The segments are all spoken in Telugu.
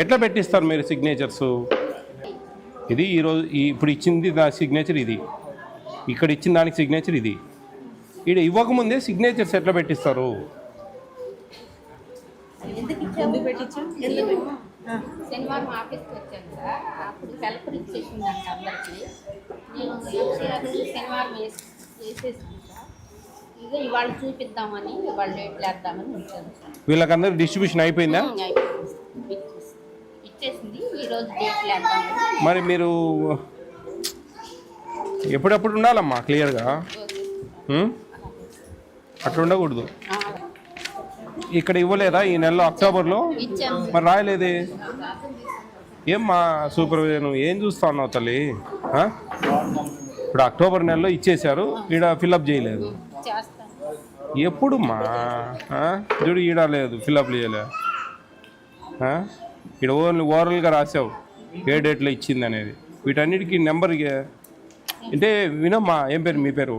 ఎట్లా పెట్టిస్తారు మీరు సిగ్నేచర్స్? ఇది ఈరోజు ఇప్పుడు ఇచ్చింది నా సిగ్నేచర్ ఇది, ఇక్కడ ఇచ్చిన దానికి సిగ్నేచర్ ఇది. ఇక్కడ ఇవ్వకముందే సిగ్నేచర్స్ ఎట్లా పెట్టిస్తారు? శనివారం ఆఫీస్కి వచ్చాను సార్, అప్పుడు కలెక్టర్ ఇచ్చేసిందంట అందరికీ. నేను శనివారం వేసేసింది సార్. ఇక ఇవాళ చూపిద్దామని, ఇవాళ డేట్లు వేద్దామని వచ్చాను సార్. వీళ్ళకందరూ డిస్ట్రిబ్యూషన్ అయిపోయిందా? ఇచ్చేసింది, ఈరోజు డేట్లు వేద్దామని. మరి మీరు ఎప్పుడెప్పుడు ఉండాలమ్మా క్లియర్గా, అట్లా ఉండకూడదు. ఇక్కడ ఇవ్వలేదా ఈ నెలలో అక్టోబర్లో? మరి రాయలేదే ఏమ్మా సూపర్వైజర్, నువ్వు ఏం చూస్తా ఉన్నావు తల్లి? ఇప్పుడు అక్టోబర్ నెలలో ఇచ్చేశారు, ఈడ ఫిల్అప్ చేయలేదు. ఎప్పుడుమ్మా చూడు, ఈడ లేదు ఫిల్అప్ చేయలే. ఇక్కడ ఓన్లీ ఓవరాల్గా రాసావు ఏ డేట్లో ఇచ్చింది అనేది. వీటన్నిటికీ నెంబర్ అంటే వినమ్మా. ఏం పేరు మీ పేరు?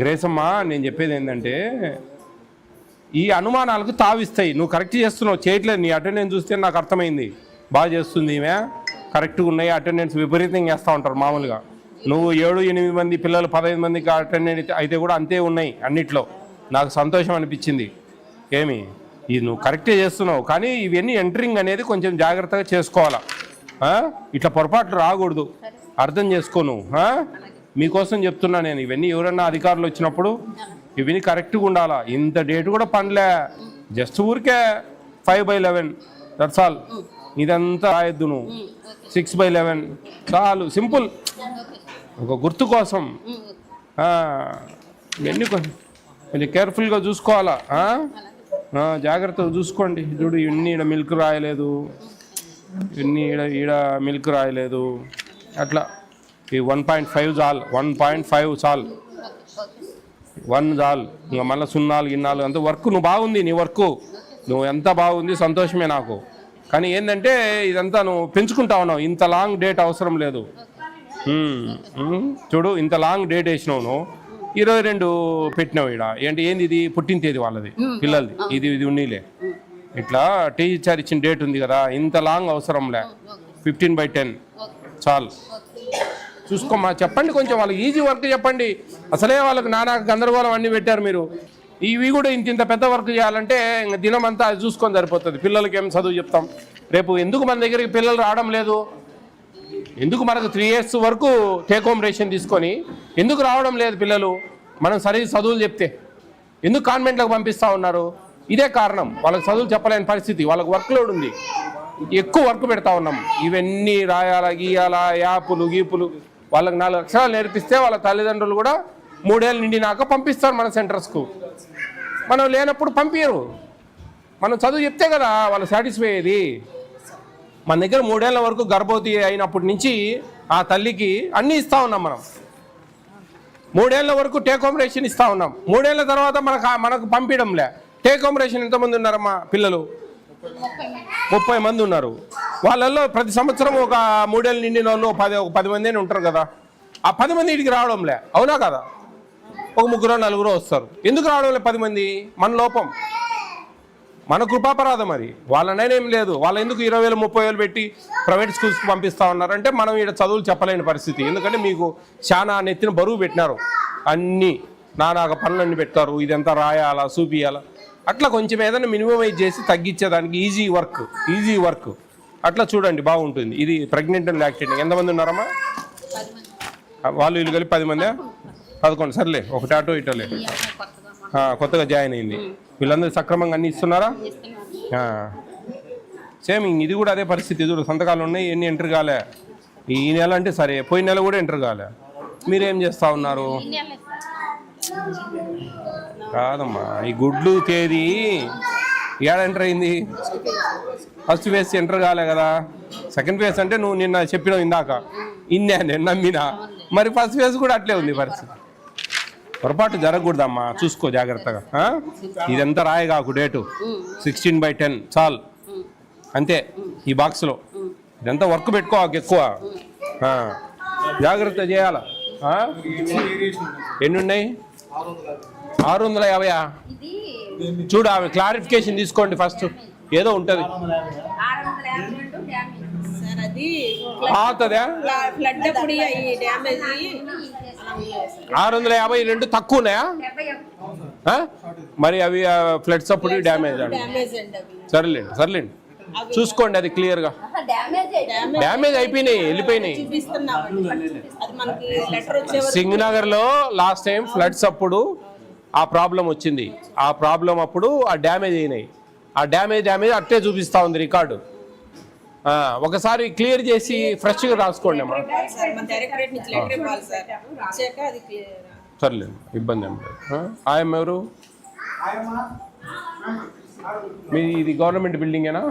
గ్రేసమ్మా. నేను చెప్పేది ఏంటంటే ఈ అనుమానాలకు తావిస్తాయి. నువ్వు కరెక్ట్ చేస్తున్నావు, చేయట్లేదు. నీ అటెండెన్స్ చూస్తే నాకు అర్థమైంది, బాగా చేస్తుంది ఈమె, కరెక్ట్గా ఉన్నాయి. అటెండెన్స్ విపరీతంగా వేస్తూ ఉంటారు మామూలుగా. నువ్వు 7-8 మంది పిల్లలు 15 మందికి అటెండెన్స్ అయితే కూడా అంతే ఉన్నాయి అన్నిట్లో. నాకు సంతోషం అనిపించింది. ఏమి ఇది నువ్వు కరెక్టే చేస్తున్నావు, కానీ ఇవన్నీ ఎంటరింగ్ అనేది కొంచెం జాగ్రత్తగా చేసుకోవాలా. ఇట్లా పొరపాట్లు రాకూడదు, అర్థం చేసుకో నువ్వు. మీకోసం చెప్తున్నా నేను. ఇవన్నీ ఎవరన్నా అధికారులు వచ్చినప్పుడు ఇవన్నీ కరెక్ట్గా ఉండాలా. ఇంత డేట్ కూడా పనిలే, జస్ట్ ఊరికే 5/11 దట్స్ ఆల్. ఇదంతా రాయొద్దు నువ్వు. 6/11 చాలు, సింపుల్, ఒక గుర్తు కోసం. ఇవన్నీ కొంచెం కేర్ఫుల్గా చూసుకోవాలా. జాగ్రత్తగా చూసుకోండి. చూడు, ఇవన్నీ ఈడ మిల్క్ రాయలేదు, ఇవన్నీ ఈడ మిల్క్ రాయలేదు. అట్లా ఈ 1.5 చాలు, 1.5 చాలు, 1 చాలు. ఇంకా మళ్ళీ 0, 4 అంత వర్క్. నువ్వు బాగుంది, నీ వర్క్ నువ్వు ఎంత బాగుంది, సంతోషమే నాకు. కానీ ఏంటంటే ఇదంతా నువ్వు పెంచుకుంటా ఉన్నావు. ఇంత లాంగ్ డేట్ అవసరం లేదు. చూడు, ఇంత లాంగ్ డేట్ వేసినావు నువ్వు. 22 పెట్టినావు ఈడ. ఏంది ఇది? పుట్టిన తేదీ వాళ్ళది, పిల్లలది. ఇది ఉన్నీలే. ఇట్లా టీచర్ ఇచ్చిన డేట్ ఉంది కదా, ఇంత లాంగ్ అవసరంలే. 15/10 చాలు. చూసుకోమ్మా. చెప్పండి కొంచెం వాళ్ళకి ఈజీ వర్క్ చెప్పండి. అసలే వాళ్ళకి నానా గందరగోళం అన్నీ పెట్టారు మీరు. ఇవి కూడా ఇంత పెద్ద వర్క్ చేయాలంటే ఇంకా దినం అంతా అది చూసుకొని సరిపోతుంది. పిల్లలకి ఏం చదువు చెప్తాం? రేపు ఎందుకు మన దగ్గరికి పిల్లలు రావడం లేదు? ఎందుకు మనకు 3 years వరకు టేక్ హోమ్ రేషన్ తీసుకొని ఎందుకు రావడం లేదు పిల్లలు? మనం సరిగ్గా చదువులు చెప్తే ఎందుకు కాన్వెంట్లకు పంపిస్తూ ఉన్నారు? ఇదే కారణం. వాళ్ళకి చదువులు చెప్పలేని పరిస్థితి, వాళ్ళకి వర్క్ లోడ్ ఉంది, ఎక్కువ వర్క్ పెడతా ఉన్నాం. ఇవన్నీ రాయాలా, గీయాలా, యాపులు గీపులు. వాళ్ళకి 4 అక్షరాలు నేర్పిస్తే వాళ్ళ తల్లిదండ్రులు కూడా 3 ఏళ్ళు నిండినాక పంపిస్తారు మన సెంటర్స్కు. మనం లేనప్పుడు పంపించరు. మనం చదువు చెప్తే కదా వాళ్ళు సాటిస్ఫై అయ్యేది. మన దగ్గర 3 ఏళ్ల వరకు గర్భవతి అయినప్పటి నుంచి ఆ తల్లికి అన్నీ ఇస్తూ ఉన్నాం మనం. 3 ఏళ్ల వరకు టేక్ హోమ్ రేషన్ ఇస్తూ ఉన్నాం. 3 ఏళ్ల తర్వాత మనకు పంపించడంలే. టేక్ హోమ్ రేషన్ ఎంతమంది ఉన్నారమ్మా పిల్లలు? 30 మంది ఉన్నారు. వాళ్ళల్లో ప్రతి సంవత్సరం ఒక 3 ఏళ్ళు నిండిన వాళ్ళు 10 మంది ఉంటారు కదా. ఆ 10 మంది ఇంటికి రావడంలే, అవునా కదా? ఒక 3-4 వస్తారు. ఎందుకు రావడంలే 10 మంది? మన లోపం, మన కృపాపరాధం అది. వాళ్ళనైనా ఏం లేదు. వాళ్ళు ఎందుకు 20,000-30,000 పెట్టి ప్రైవేట్ స్కూల్స్కి పంపిస్తూ ఉన్నారంటే మనం ఇక్కడ చదువులు చెప్పలేని పరిస్థితి. ఎందుకంటే మీకు చాలా నెత్తిన బరువు పెట్టినారు, అన్నీ నానాక పనులన్నీ పెట్టారు. ఇదంతా రాయాలా, చూపియాలా. అట్లా కొంచెం ఏదైనా మినిమమైజ్ చేసి తగ్గించేదానికి ఈజీ వర్క్ అట్లా చూడండి, బాగుంటుంది. ఇది ప్రెగ్నెంట్ అండ్ లాక్టేటింగ్. ఎంతమంది ఉన్నారమ్మా? వాళ్ళు వీళ్ళు కలిపి 10 మంది, 11. సర్లే, ఒకటి అటో ఇటోలే. కొత్తగా జాయిన్ అయింది. వీళ్ళందరూ సక్రమంగా అన్నీ ఇస్తున్నారా? సేమ్ ఇది కూడా అదే పరిస్థితి. చూడు, సంతకాలు ఉన్నాయి, ఎన్ని ఎంటర్ కాలే. ఈ నెల అంటే సరే, పోయిన నెల కూడా ఎంటర్ కాలే. మీరేం చేస్తూ ఉన్నారు? కాదమ్మా, ఈ గుడ్లు తేదీ ఏడ ఎంటర్ అయింది? ఫస్ట్ ఫేజ్ ఎంటర్ కాలే కదా. సెకండ్ ఫేజ్ అంటే నువ్వు నిన్న చెప్పినావు ఇందాక, నేను నమ్మినా. మరి ఫస్ట్ ఫేజ్ కూడా అట్లే ఉంది పరిస్థితి. పొరపాటు జరగకూడదమ్మా, చూసుకో జాగ్రత్తగా. ఇదంతా రాయగాకు డేటు. 16/10 చాలు, అంతే. ఈ బాక్స్లో ఇదంతా వర్క్ పెట్టుకోవాలి ఎక్కువ. జాగ్రత్త చేయాలా. ఎన్ని ఉన్నాయి? 650. చూడు, ఆమె క్లారిఫికేషన్ తీసుకోండి ఫస్ట్. ఏదో ఉంటుంది 652 డ్యామేజ్. సార్ అది అవుతుందా? ఫ్లడ్ అప్పుడు ఈ డ్యామేజ్ 652 తక్కువ ఉన్నాయా? 71. ఆ? మరి అవి ఫ్లడ్స్ అప్పుడు డ్యామేజ్ అండి. డ్యామేజ్ అండి అవి. సర్లేండి చూసుకోండి అది క్లియర్గా. డ్యామేజ్ అయిపోయింది. డ్యామేజ్ అయిపోయినాయి, వెళ్ళిపోయినాయి. చూపిస్తున్నామండి. అది మనకి లెటర్ వచ్చే వరకు సింగనగర్లో లాస్ట్ టైం ఫ్లడ్స్ అప్పుడు ఆ ప్రాబ్లం వచ్చింది. ఆ ప్రాబ్లం అప్పుడు ఆ డ్యామేజ్ అయినాయి. ఆ డ్యామేజ్ అట్టే చూపిస్తూ ఉంది రికార్డు. ఒకసారి క్లియర్ చేసి ఫ్రెష్గా రాసుకోండి అమ్మా. సార్ మన డైరెక్టరేట్ నుంచి లెటర్ ఇవ్వాలి సార్. వచ్చాక అది క్లియర్. సర్లేదు, ఇబ్బంది ఏం లేదు. ఆయమ్మ ఎవరు? మీ ఇది గవర్నమెంట్ బిల్డింగేనా?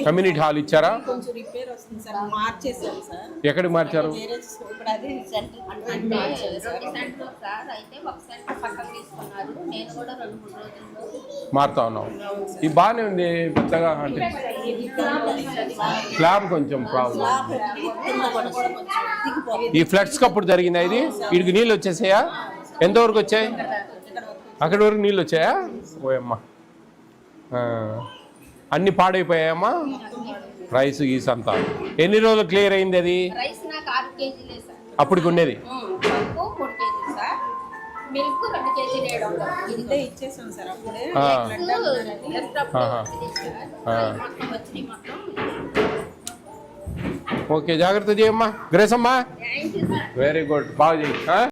కమ్యూనిటీ హాల్ ఇచ్చారా? కొంచెం రిపేర్ వస్తుంది సార్, మార్చేసాం సార్. ఎక్కడికి మార్చారు? వేరే ఇప్పుడు అది సెంటర్ అంటే 2 సెంటర్ సార్, అయితే ఒక సెంటర్ పక్కన తీసుకున్నారు. నేను కూడా 2-3 రోజుల్లో మారుతా ఉన్నాం. ఇది బాగానే ఉంది పెద్దగా, అంటే స్లాబ్ కొంచెం ప్రాబ్లం. ఈ ఫ్లడ్స్ అప్పుడు జరిగిందా ఇది? వీడికి నీళ్ళు వచ్చేసాయా? ఎంతవరకు వచ్చాయి? అక్కడి వరకు నీళ్ళు వచ్చాయా? ఓయమ్మా, అన్ని పాడైపోయాయమ్మా. రైస్ గీస్ అంతా ఎన్ని రోజులు క్లియర్ అయింది అది? రైస్ నాకు 6 కేజీలే సార్. అప్పటికి ఉండేది పప్పు 3 కేజీలు సార్, మిల్క్ 2 కేజీలు వేయడం. ఇదే ఇచ్చేసాం సార్ అప్పుడే. మొత్తం వచ్చినాయి మొత్తం. ఓకే, జాగ్రత్త చేయమ్మా గ్రేస్ అమ్మా. Thank you sir. Very good, బాగా చేయి.